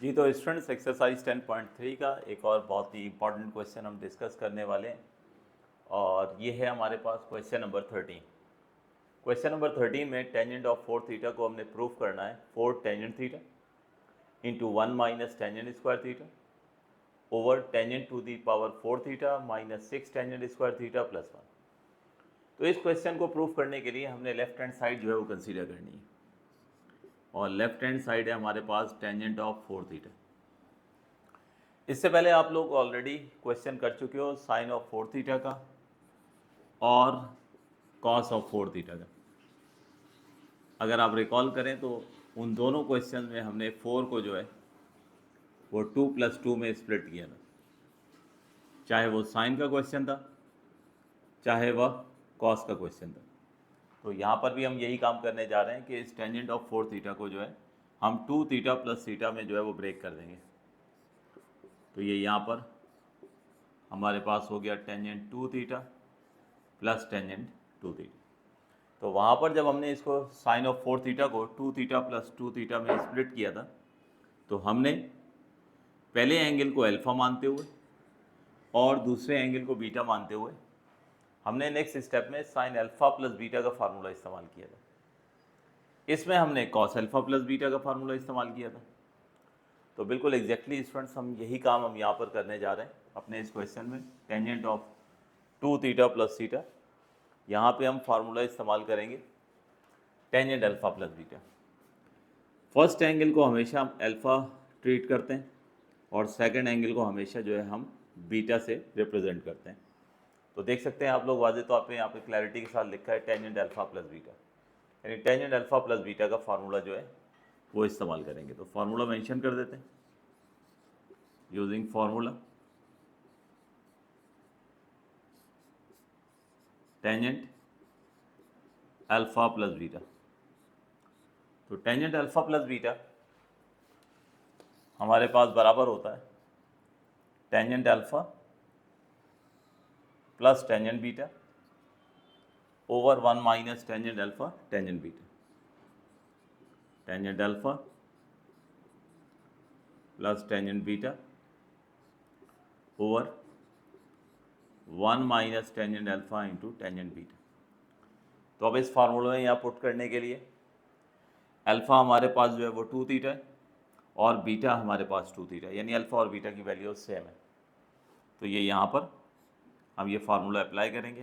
जी तो students exercise 10.3 का एक और बहुत ही इंपॉर्टेंट क्वेश्चन हम डिस्कस करने वाले हैं और ये है हमारे पास क्वेश्चन नंबर 13। क्वेश्चन नंबर 13 में टेंजेंट ऑफ 4 थीटा को हमने प्रूफ करना है 4 tangent theta into 1 minus tangent square theta over tangent to the power 4 theta minus 6 tangent square theta plus 1। तो इस क्वेश्चन को प्रूफ करने के लिए हमने लेफ्ट हैंड साइड जो है वो कंसीडर करनी है और लेफ्ट हैंड साइड है हमारे पास टेंजेंट ऑफ 4 थीटा। इससे पहले आप लोग ऑलरेडी क्वेश्चन कर चुके हो साइन ऑफ 4 थीटा का और कॉस ऑफ 4 थीटा का। अगर आप रिकॉल करें तो उन दोनों क्वेश्चन में हमने 4 को जो है वो 2 + 2 में स्प्लिट किया था, चाहे वो साइन का क्वेश्चन था चाहे वह कॉस का क्वेश्चन था। तो यहाँ पर भी हम यही काम करने जा रहे हैं कि इस टेंजेंट ऑफ 4 थीटा को जो है हम 2 थीटा प्लस थीटा में जो है वो ब्रेक कर देंगे। तो ये यहाँ पर हमारे पास हो गया tangent 2 theta plus tangent 2 theta. तो वहाँ पर जब हमने इसको साइन ऑफ 4 थीटा को 2 थीटा प्लस 2 थीटा में स्प्लिट किया था तो हमने पहले एंगल को अल्फ़ा मानते हुए और दूसरे एंगल को बीटा मानते हुए हमने नेक्स्ट स्टेप में साइन अल्फ़ा प्लस बीटा का फार्मूला इस्तेमाल किया था। इसमें हमने कॉस अल्फ़ा प्लस बीटा का फार्मूला इस्तेमाल किया था। तो बिल्कुल एग्जैक्टली स्टूडेंट्स हम यही काम हम यहाँ पर करने जा रहे हैं अपने इस क्वेश्चन में। Tangent of 2 theta plus theta, यहाँ पे हम फार्मूला इस्तेमाल करेंगे tangent alpha plus beta. First angle को हमेशा हम अल्फ़ा ट्रीट करते हैं और सेकंड एंगल को हमेशा जो है हम बीटा से रिप्रेजेंट करते हैं। तो देख सकते हैं आप लोग वाज़े तौर पे यहाँ पे क्लैरिटी के साथ लिखा है टेंजेंट अल्फ़ा प्लस बीटा, यानी टेंजेंट अल्फ़ा प्लस बीटा का फार्मूला जो है वो इस्तेमाल करेंगे। तो फार्मूला मेंशन कर देते हैं using formula tangent alpha plus beta. तो टेंजेंट अल्फ़ा प्लस बीटा हमारे पास बराबर होता है tangent alpha plus tangent beta over 1 minus tangent alpha tangent beta. Tangent alpha plus tangent beta over 1 minus tangent alpha into tangent beta. तो अब इस फार्मूले में यहाँ पुट करने के लिए अल्फ़ा हमारे पास जो है वो 2 थीटा है और बीटा हमारे पास 2 थीटा है, यानी अल्फ़ा और बीटा की वैल्यू सेम है। तो ये यहाँ पर हम ये फार्मूला अप्लाई करेंगे।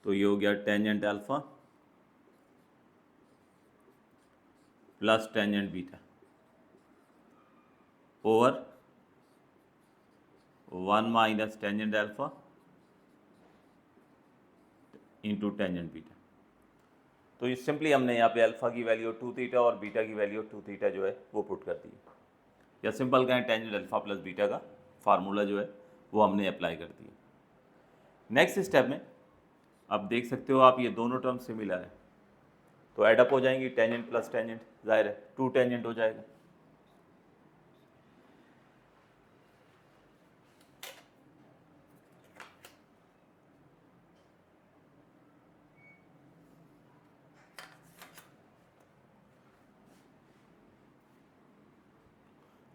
तो ये हो गया tangent alpha plus tangent beta over 1 minus tangent alpha into tangent beta. तो ये सिंपली हमने यहाँ पे अल्फ़ा की वैल्यू 2 थीटा और बीटा की वैल्यू 2 थीटा जो है वो पुट कर दी, या सिंपल कहें टेंजेंट अल्फ़ा प्लस बीटा का फार्मूला जो है वो हमने अप्लाई कर दिया। नेक्स्ट स्टेप में अब देख सकते हो आप ये दोनों टर्म सिमिलर है तो एडअप हो जाएंगी, टेंजेंट प्लस टेंजेंट जाहिर है 2 टेंजेंट हो जाएगा।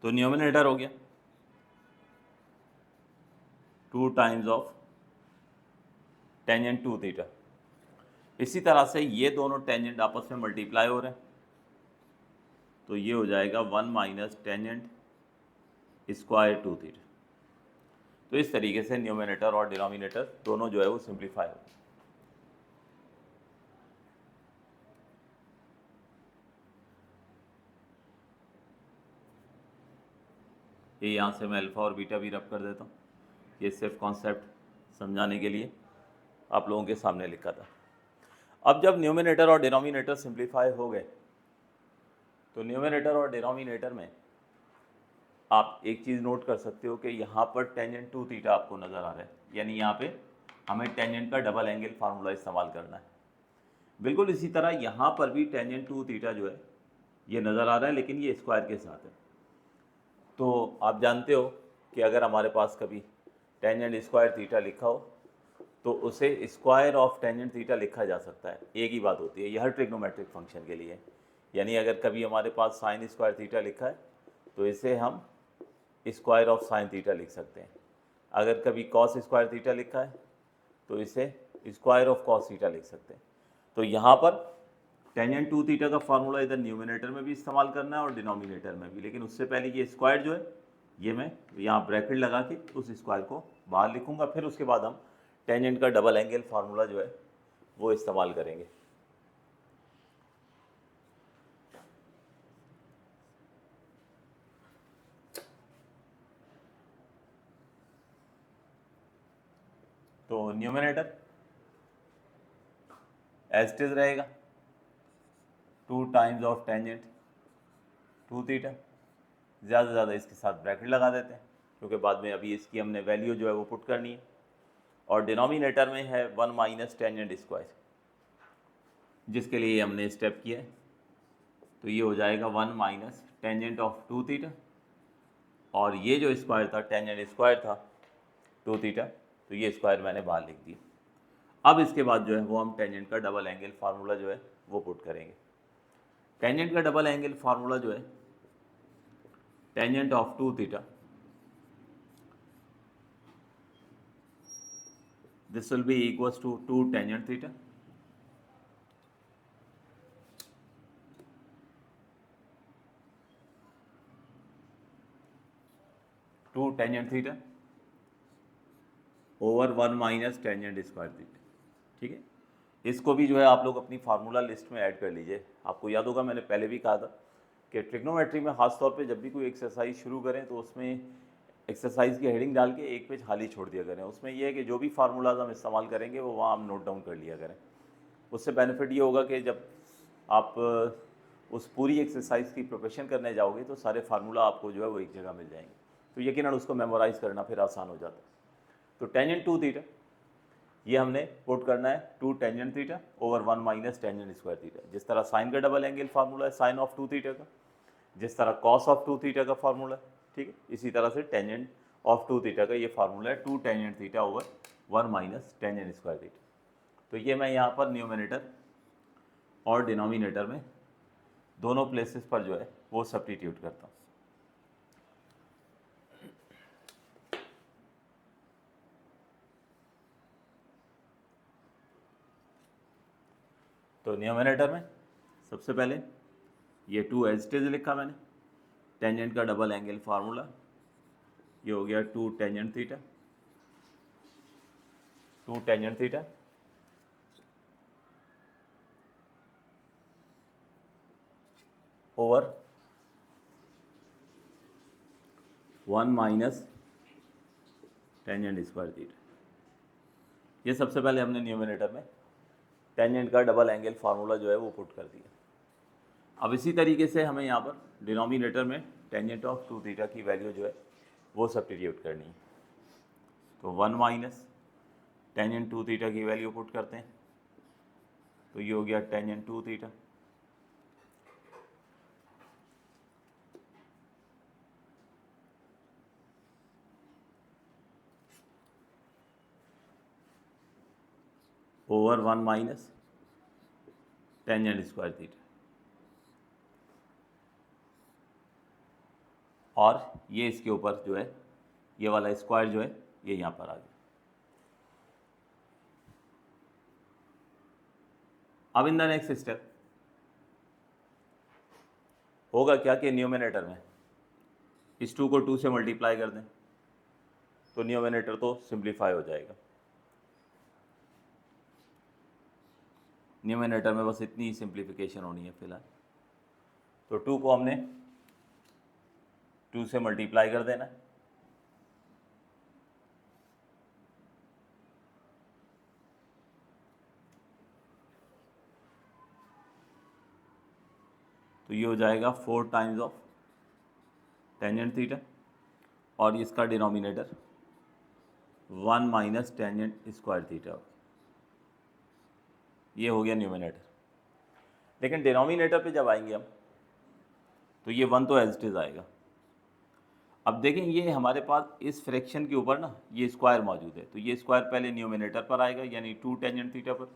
तो न्यूमरेटर हो गया 2 टाइम्स ऑफ टेंजेंट 2 थीटा। इसी तरह से ये दोनों टेंजेंट आपस में मल्टीप्लाई हो रहे हैं तो ये हो जाएगा 1 माइनस टेंजेंट स्क्वायर 2 थीटा। तो इस तरीके से न्यूमरेटर और डिनोमिनेटर दोनों जो है वो सिंप्लीफाई हो। ये यहाँ से मैं अल्फ़ा और बीटा भी रब कर देता हूँ, ये सिर्फ कॉन्सेप्ट समझाने के लिए आप लोगों के सामने लिखा था। अब जब न्यूमरेटर और डिनोमिनेटर सिंप्लीफाई हो गए तो न्यूमरेटर और डिनोमिनेटर में आप एक चीज़ नोट कर सकते हो कि यहाँ पर टेंजेंट 2 थीटा आपको नज़र आ रहा है, यानी यहाँ पे हमें टेंजेंट का डबल एंगल फार्मूला इस्तेमाल करना है। बिल्कुल इसी तरह यहाँ पर भी टेंजेंट 2 थीटा जो है ये नज़र आ रहा है, लेकिन ये स्क्वायर के साथ है। तो आप जानते हो कि अगर हमारे पास कभी टेंजेंट स्क्वायर थीटा लिखा हो तो उसे स्क्वायर ऑफ टेंजेंट थीटा लिखा जा सकता है। एक ही बात होती है, यह हर ट्रिग्नोमेट्रिक फंक्शन के लिए। यानी अगर कभी हमारे पास साइन स्क्वायर थीटा लिखा है तो इसे हम स्क्वायर ऑफ साइन थीटा लिख सकते हैं। अगर कभी कॉस स्क्वायर थीटा लिखा है तो इसे स्क्वायर ऑफ कॉस थीटा लिख सकते हैं। तो यहाँ पर टेंजेंट टू थीटा का फार्मूला इधर न्यूमिनेटर में भी इस्तेमाल करना है और डिनोमिनेटर में भी, लेकिन उससे पहले ये स्क्वायर जो है ये मैं यहाँ ब्रैकेट लगा के उस स्क्वायर को बाहर लिखूंगा, फिर उसके बाद हम टेंजेंट का डबल एंगल फार्मूला जो है वो इस्तेमाल करेंगे। तो न्यूमिनेटर एज इट इज रहेगा 2 times of tangent two theta, ज़्यादा से ज़्यादा इसके साथ ब्रैकेट लगा देते हैं क्योंकि बाद में अभी इसकी हमने वैल्यू जो है वो पुट करनी है। और डिनोमिनेटर में है 1 माइनस टेंजेंट स्क्वायर, जिसके लिए हमने स्टेप किया है। तो ये हो जाएगा 1 minus tangent of two theta, और ये जो स्क्वायर था टेंजेंट स्क्वायर था टू थीटा, तो ये स्क्वायर मैंने बाहर लिख दिया। अब इसके बाद जो है वो हम टेंजेंट का डबल एंगल फार्मूला जो है वो पुट करेंगे। टेंजेंट का डबल एंगल फार्मूला जो है tangent of two theta, this will be equals to 2 tangent theta, two tangent theta over 1 minus tangent square theta. ठीक है, इसको भी जो है आप लोग अपनी फार्मूला लिस्ट में ऐड कर लीजिए। आपको याद होगा मैंने पहले भी कहा था कि ट्रिग्नोमेट्री में खास तौर पे जब भी कोई एक्सरसाइज शुरू करें तो उसमें एक्सरसाइज की हेडिंग डाल के एक पेज खाली छोड़ दिया करें। उसमें यह है कि जो भी फार्मूलाज हम इस्तेमाल करेंगे वो वहाँ हम नोट डाउन कर लिया करें। उससे बेनिफिट ये होगा कि जब आप उस पूरी एक्सरसाइज की प्रिपरेशन करने जाओगे तो सारे फार्मूला आपको जो है वो एक जगह मिल जाएंगे, तो यकीनन उसको मेमोराइज़ करना फिर आसान हो जाता है। तो टेंजेंट टू थीटा ये हमने पुट करना है 2 tangent theta over 1 minus tangent square theta. जिस तरह साइन का डबल एंगल फार्मूला है साइन ऑफ टू थीटा का, जिस तरह कॉस ऑफ टू थीटा का फार्मूला है, ठीक है, इसी तरह से टेंजेंट ऑफ टू थीटा का ये फार्मूला है 2 tangent theta over 1 minus tangent square theta. तो ये मैं यहाँ पर न्यूमिनेटर और डिनोमिनेटर में दोनों प्लेसेस पर जो है वो सब्स्टिट्यूट करता हूँ। तो न्यूमिनेटर में सबसे पहले ये 2 एज इट इज लिखा मैंने, टेंजेंट का डबल एंगल फार्मूला ये हो गया 2 tangent theta, 2 tangent theta over 1 minus tangent square theta. ये सबसे पहले हमने न्यूमिनेटर में टेंजेंट का डबल एंगल फार्मूला जो है वो पुट कर दिया। अब इसी तरीके से हमें यहाँ पर डिनोमिनेटर में टेंजेंट ऑफ टू थीटा की वैल्यू जो है वो सब्स्टिट्यूट करनी है। तो 1 माइनस टेंजेंट टू थीटा की वैल्यू पुट करते हैं, तो ये हो गया tangent two theta over 1 minus tangent square theta, और ये इसके ऊपर जो है ये वाला स्क्वायर जो है ये यहाँ पर आ गया। अब इन द नेक्स्ट स्टेप होगा क्या कि न्यूमिनेटर में इस 2 को 2 से मल्टीप्लाई कर दें तो न्यूमिनेटर तो सिंप्लीफाई हो जाएगा। न्यूमिनेटर में बस इतनी ही सिंप्लीफिकेशन होनी है फिलहाल। तो 2 को हमने 2 से मल्टीप्लाई कर देना, तो ये हो जाएगा 4 टाइम्स ऑफ टेंजेंट थीटा, और इसका denominator 1 minus tangent square theta, ये हो गया न्यूमिनेटर। लेकिन डिनोमिनेटर पे जब आएंगे हम तो ये 1 तो एज इट इज आएगा। अब देखें ये हमारे पास इस फ्रैक्शन के ऊपर ना ये स्क्वायर मौजूद है, तो ये स्क्वायर पहले न्यूमिनेटर पर आएगा यानी 2 टेंजेंट थीटा पर,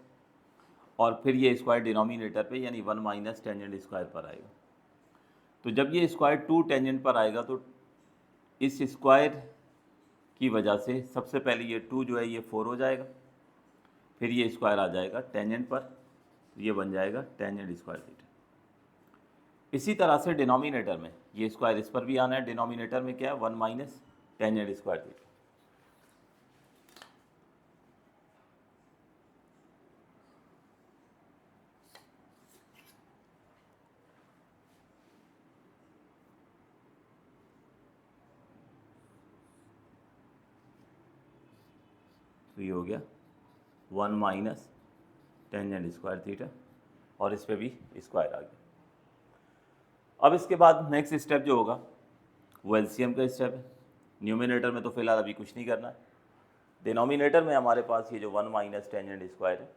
और फिर ये स्क्वायर डिनोमिनेटर पे यानी 1 माइनस टेंजेंट स्क्वायर पर आएगा। तो जब ये स्क्वायर 2 टेंजेंट पर आएगा तो इस स्क्वायर की वजह से सबसे पहले ये 2 जो है ये 4 हो जाएगा, फिर ये स्क्वायर आ जाएगा टेंजेंट पर, तो ये बन जाएगा टेंजेंट स्क्वायर थीटा। इसी तरह से डिनोमिनेटर में ये स्क्वायर इस पर भी आना है, डिनोमिनेटर में क्या है 1 माइनस टेंजेंट स्क्वायर थीटा। तो ये हो गया 1 माइनस टेंजेंट स्क्वायर थीटा, और इस पर भी स्क्वायर आ गया। अब इसके बाद नेक्स्ट स्टेप जो होगा वो एलसीएम का स्टेप है। न्यूमिनेटर में तो फिलहाल अभी कुछ नहीं करना है। डिनोमिनेटर में हमारे पास ये जो 1 माइनस टेंजेंट स्क्वायर है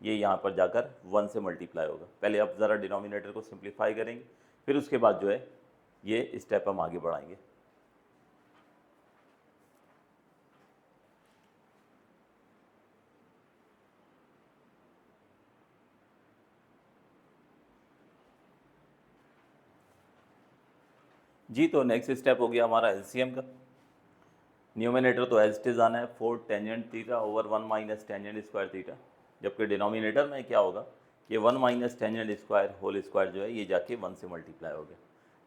ये यहाँ पर जाकर 1 से मल्टीप्लाई होगा। पहले अब ज़रा डिनोमिनेटर को सिंप्लीफाई करेंगे, फिर उसके बाद जो है ये स्टेप हम आगे बढ़ाएंगे। जी, तो नेक्स्ट स्टेप हो गया हमारा एलसीएम का। न्यूमिनेटर तो एज इट इज़ आना है 4 tangent theta over 1 minus tangent square theta, जबकि डिनोमिनेटर में क्या होगा कि 1 minus tangent square whole square जो है ये जाके 1 से मल्टीप्लाई हो गया,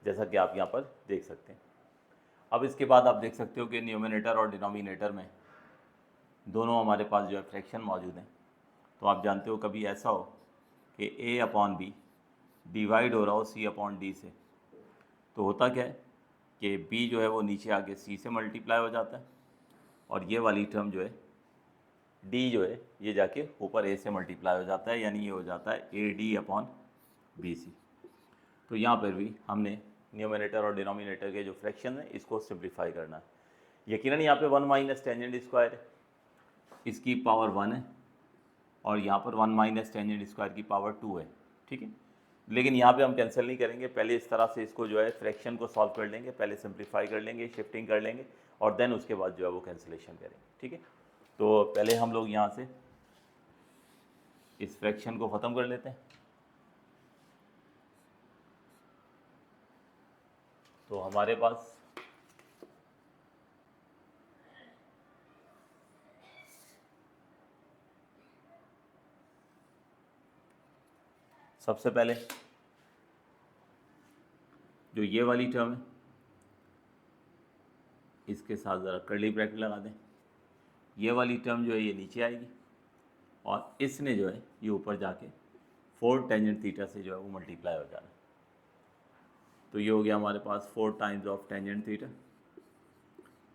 जैसा कि आप यहाँ पर देख सकते हैं। अब इसके बाद आप देख सकते हो कि न्यूमिनेटर और डिनोमिनेटर में दोनों हमारे पास जो है फ्रैक्शन मौजूद हैं। तो आप जानते हो कभी ऐसा हो कि ए अपॉन बी डिवाइड हो रहा हो सी अपॉन डी से, तो होता क्या है कि b जो है वो नीचे आके c से मल्टीप्लाई हो जाता है, और ये वाली टर्म जो है d जो है ये जाके ऊपर a से मल्टीप्लाई हो जाता है, यानी ये हो जाता है A D upon B C. तो यहाँ पर भी हमने न्यूमिनेटर और डिनोमिनेटर के जो फ्रैक्शन है इसको सिंप्लीफाई करना है। यकीनन यहाँ पे 1 माइनस टेंजेंट स्क्वायर है, इसकी पावर 1 है, और यहाँ पर 1 माइनस टेंजेंट स्क्वायर की पावर 2 है, ठीक है। लेकिन यहाँ पे हम कैंसिल नहीं करेंगे, पहले इस तरह से इसको जो है फ्रैक्शन को सॉल्व कर लेंगे, पहले सिंप्लीफाई कर लेंगे, शिफ्टिंग कर लेंगे, और देन उसके बाद जो है वो कैंसिलेशन करेंगे, ठीक है। तो पहले हम लोग यहाँ से इस फ्रैक्शन को ख़त्म कर लेते हैं। तो हमारे पास सबसे पहले जो ये वाली टर्म है इसके साथ ज़रा कर्ली ब्रैकेट लगा दें, ये वाली टर्म जो है ये नीचे आएगी, और इसने जो है ये ऊपर जाके 4 टेंजेंट थीटा से जो है वो मल्टीप्लाई हो जाना। तो ये हो गया हमारे पास 4 times of tangent theta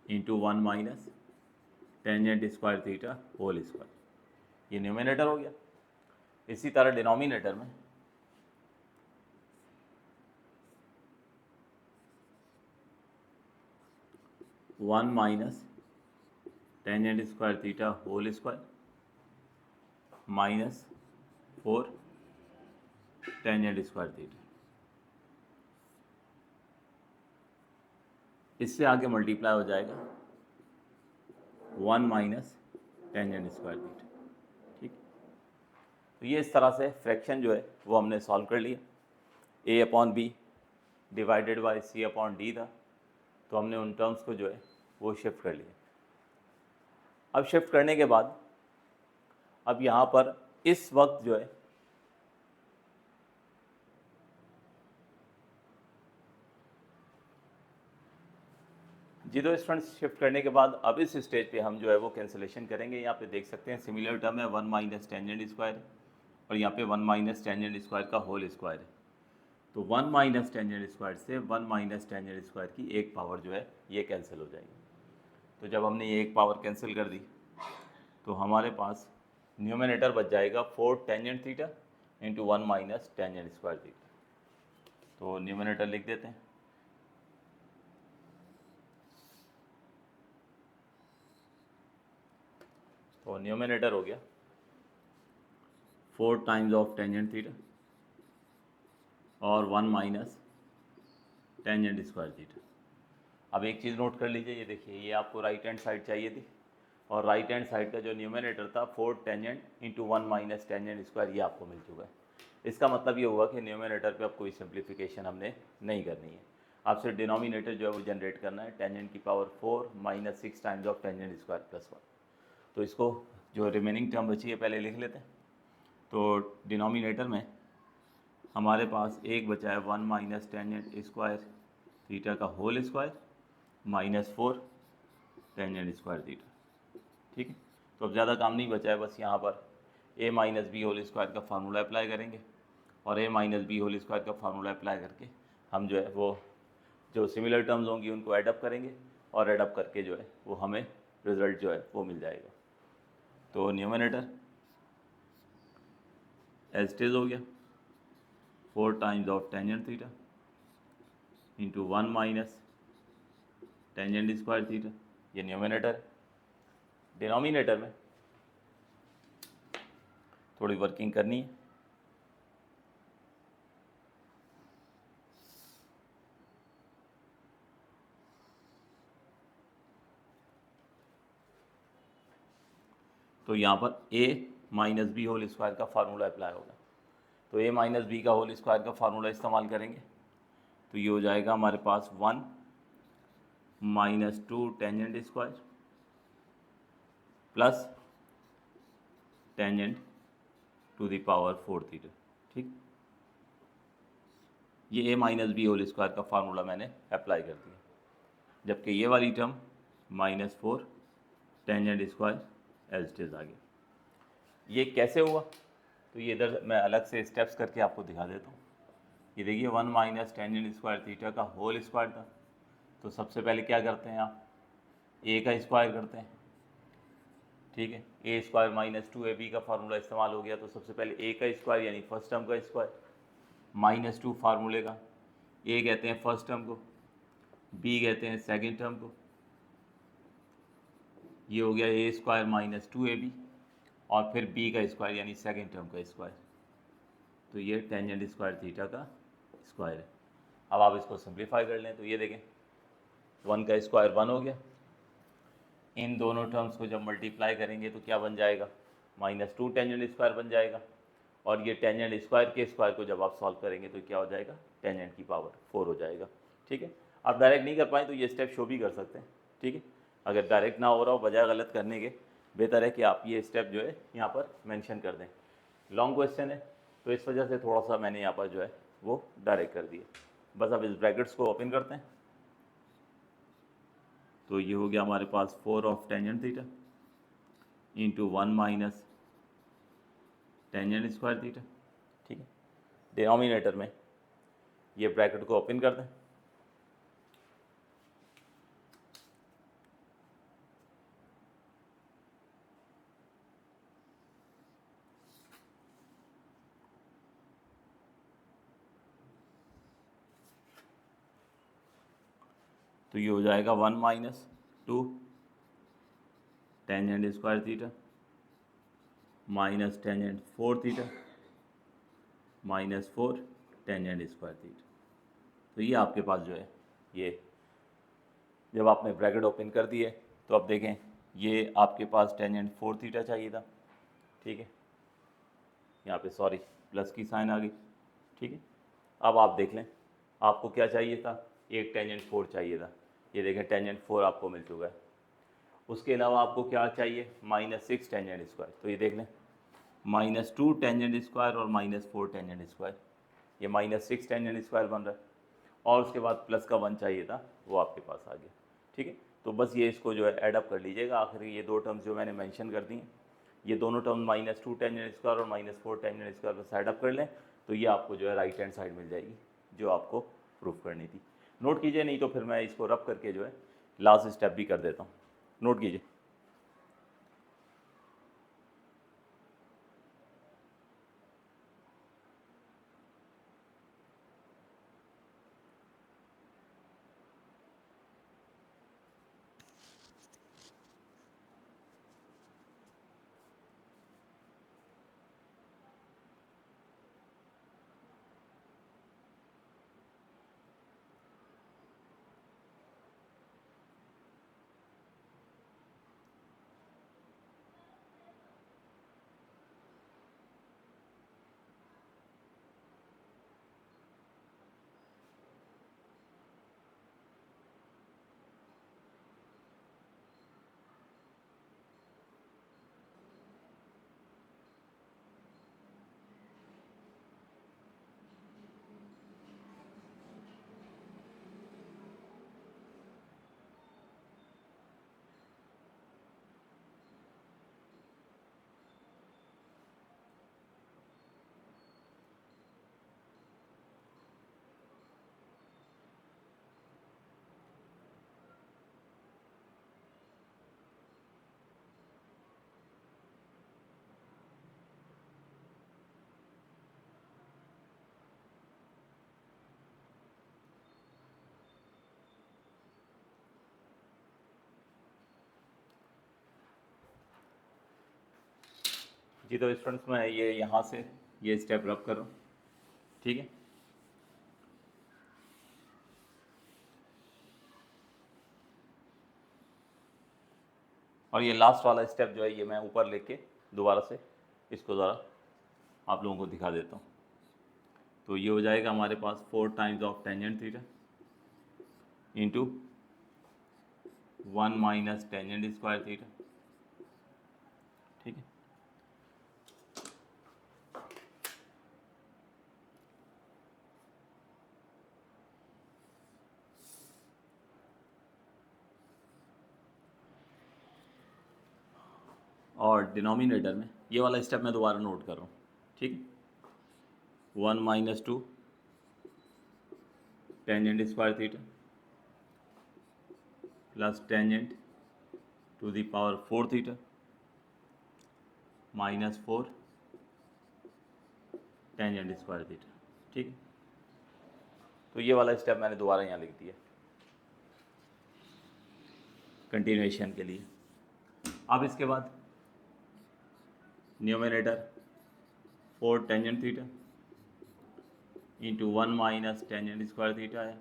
into 1 minus tangent square theta whole square, ये न्यूमिनेटर हो गया। इसी तरह डिनोमिनेटर में one minus tangent square theta whole square minus 4 tangent square theta, इससे आगे मल्टीप्लाई हो जाएगा 1 माइनस टेंजेंट स्क्वायर थीटा, ठीक। तो ये इस तरह से फ्रैक्शन जो है वो हमने सॉल्व कर लिया। A upon B divided by C upon D था, तो हमने उन टर्म्स को जो है वो शिफ्ट कर लिया। अब शिफ्ट करने के बाद अब यहाँ पर इस वक्त जो है जी, तो स्टूडेंट्स शिफ्ट करने के बाद अब इस स्टेज पे हम जो है वो कैंसिलेशन करेंगे। यहाँ पे देख सकते हैं सिमिलर टर्म है 1 माइनस टेंजेंट स्क्वायर, और यहाँ पे 1 माइनस टेंजेंट स्क्वायर का होल स्क्वायर है। तो 1 माइनस टेंजेंट स्क्वायर से 1 माइनस टेंजेंट स्क्वायर की एक पावर जो है ये कैंसिल हो जाएगी। तो जब हमने ये एक पावर कैंसिल कर दी तो हमारे पास न्यूमिनेटर बच जाएगा 4 tangent theta into 1 minus tangent square theta. तो न्यूमिनेटर लिख देते हैं, तो न्यूमिनेटर हो गया 4 टाइम्स ऑफ टेंजेंट थीटा और 1 माइनस टेंजेंट स्क्वायर थीटा। अब एक चीज़ नोट कर लीजिए, ये देखिए ये आपको राइट हैंड साइड चाहिए थी और राइट हैंड साइड का जो न्यूमरेटर था 4 tangent into 1 minus tangent square, ये आपको मिल चुका है। इसका मतलब ये हुआ कि न्यूमरेटर पे अब कोई सिंप्लीफिकेशन हमने नहीं करनी है, आपसे डिनोमिनेटर जो है वो जनरेट करना है टेंजेंट की power 4 minus 6 times of tangent square plus 1। तो इसको जो रिमेनिंग टर्म बची है पहले लिख लेते हैं। तो डिनोमिनेटर में हमारे पास एक बचा है 1 माइनस टेंजेंट स्क्वायर थीटा का whole square minus 4 tangent square theta. ठीक है, तो अब ज़्यादा काम नहीं बचा है, बस यहाँ पर a minus B whole square का फार्मूला अप्लाई करेंगे और a minus B whole square का फार्मूला अप्लाई करके हम जो है वो जो सिमिलर टर्म्स होंगी उनको एडअप करेंगे और एडअप करके जो है वो हमें रिजल्ट जो है वो मिल जाएगा। तो न्यूमरेटर एज इट इज हो गया 4 times of tangent theta into 1 minus tangent square theta, ये न्यूमरेटर है। डिनोमिनेटर में थोड़ी वर्किंग करनी है। तो यहाँ पर a minus B whole square का फार्मूला अप्लाई होगा। तो a माइनस बी का होल स्क्वायर का फार्मूला इस्तेमाल करेंगे तो ये हो जाएगा हमारे पास 1 minus 2 tangent square plus tangent to the power 4 theta. ठीक, ये a minus B whole square का फार्मूला मैंने अप्लाई कर दिया, जबकि ये वाली term minus 4 tangent square as it is आ गया। ये कैसे हुआ, तो ये इधर मैं अलग से स्टेप्स करके आपको दिखा देता हूँ। ये देखिए 1 माइनस टेंजेंट स्क्वायर थीटा का होल स्क्वायर था, तो सबसे पहले क्या करते हैं आप a का स्क्वायर करते हैं। ठीक है, ए स्क्वायर माइनस 2ab का फार्मूला इस्तेमाल हो गया, तो सबसे पहले a का स्क्वायर यानी फर्स्ट टर्म का स्क्वायर माइनस 2 फार्मूले का, a कहते हैं फर्स्ट टर्म को, b कहते हैं सेकेंड टर्म को, ये हो गया a स्क्वायर माइनस 2ab और फिर b का स्क्वायर यानी सेकेंड टर्म का स्क्वायर, तो ये टेंजेंट स्क्वायर थीटा का स्क्वायर है। अब आप इसको सिंप्लीफाई कर लें तो ये देखें 1 का स्क्वायर 1 हो गया, इन दोनों टर्म्स को जब मल्टीप्लाई करेंगे तो क्या बन जाएगा माइनस 2 टेंजेंट स्क्वायर बन जाएगा, और ये टेंजेंट स्क्वायर के स्क्वायर को जब आप सॉल्व करेंगे तो क्या हो जाएगा टेंजेंट की पावर 4 हो जाएगा। ठीक है, आप डायरेक्ट नहीं कर पाए तो ये स्टेप शो भी कर सकते हैं। ठीक है, अगर डायरेक्ट ना हो रहा हो बजाय गलत करने के, बेहतर है कि आप ये स्टेप जो है यहाँ पर मेंशन कर दें। लॉन्ग क्वेश्चन है तो इस वजह से थोड़ा सा मैंने यहाँ पर जो है वो डायरेक्ट कर दिया। बस अब इस ब्रैकेट्स को ओपन करते हैं, तो ये हो गया हमारे पास 4 of tangent theta into 1 minus tangent square theta. ठीक है, डिनोमिनेटर में ये ब्रैकेट को ओपन कर दें, तो ये हो जाएगा 1 minus 2 tangent square theta minus tangent 4 theta minus 4 tangent square theta. तो ये आपके पास जो है ये जब आपने ब्रैकेट ओपन कर दिए तो अब देखें ये आपके पास टेंजेंट 4 थीटा चाहिए था। ठीक है, यहाँ पे सॉरी प्लस की साइन आ गई। ठीक है, अब आप देख लें आपको क्या चाहिए था, एक टेंजेंट 4 चाहिए था, ये देखें टेंजेंट 4 आपको मिल चुका है। उसके अलावा आपको क्या चाहिए माइनस 6 टेंजेंट स्क्वायर, तो ये देख लें माइनस 2 टेंजेंट स्क्वायर और माइनस 4 टेंजेंट स्क्वायर, ये माइनस 6 टेंजेंट स्क्वायर बन रहा है, और उसके बाद प्लस का 1 चाहिए था वो आपके पास आ गया। ठीक है, तो बस ये इसको जो है एडअप कर लीजिएगा। आखिर ये दो टर्म्स जो मैंने मेंशन कर दी हैं, ये दोनों टर्म माइनस 2 टेंजेंट स्क्वायर और माइनस 4 टेंजेंट स्क्वायर बस एडअप कर लें तो ये आपको जो है राइट हैंड साइड मिल जाएगी जो आपको प्रूफ करनी थी। नोट कीजिए, नहीं तो फिर मैं इसको रब करके जो है लास्ट स्टेप भी कर देता हूँ। नोट कीजिए, जी तो स्टूडेंट्स मैं ये यहाँ से ये स्टेप रब कर रहा हूँ, ठीक है। और ये लास्ट वाला स्टेप जो है ये मैं ऊपर लेके दोबारा से इसको ज़रा आप लोगों को दिखा देता हूँ। तो ये हो जाएगा हमारे पास 4 times of tangent theta into 1 minus tangent square theta, ठीक है। और डिनोमिनेटर में ये वाला स्टेप मैं दोबारा नोट कर रहा हूँ, ठीक है। 1 minus 2 tangent square theta plus tangent to the power 4 theta minus 4 tangent square theta, ठीक है। तो ये वाला स्टेप मैंने दोबारा यहाँ लिख दिया कंटिन्यूएशन के लिए। अब इसके बाद numerator 4 tangent theta into 1 minus tangent square theta है,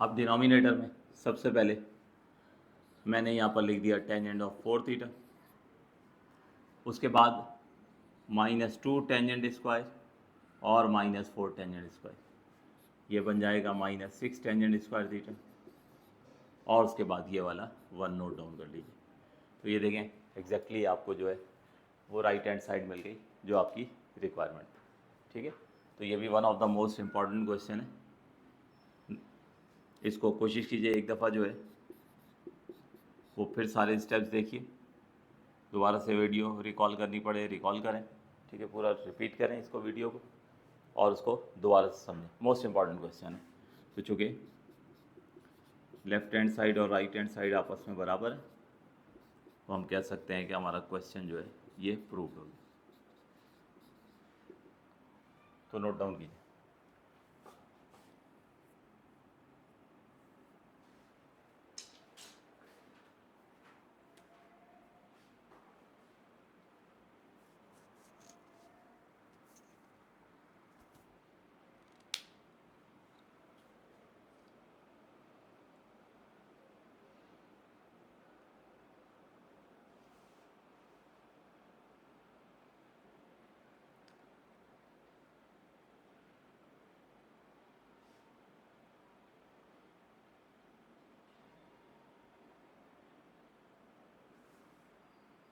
अब डिनोमिनेटर में सबसे पहले मैंने यहाँ पर लिख दिया टेंजेंट ऑफ 4 थीटा, उसके बाद -2 टेंजेंट स्क्वायर और -4 टेंजेंट स्क्वायर, ये बन जाएगा -6 टेंजेंट स्क्वायर थीटा, और उसके बाद ये वाला 1 नोट डाउन कर लीजिए। तो ये देखें एग्जैक्टली आपको जो है वो राइट हैंड साइड मिल गई जो आपकी रिक्वायरमेंट थी, ठीक है। तो ये भी one of the most important question है। इसको कोशिश कीजिए एक दफ़ा जो है वो फिर सारे स्टेप्स देखिए, दोबारा से वीडियो रिकॉल करनी पड़े रिकॉल करें, ठीक है। पूरा रिपीट करें इसको वीडियो को और उसको दोबारा से समझें। मोस्ट इम्पॉर्टेंट क्वेश्चन है। तो चूँकि लेफ्ट हैंड साइड और राइट हैंड साइड आपस में बराबर है तो हम कह सकते हैं कि हमारा क्वेश्चन जो है ये प्रूव हो गया। तो नोट डाउन कीजिए।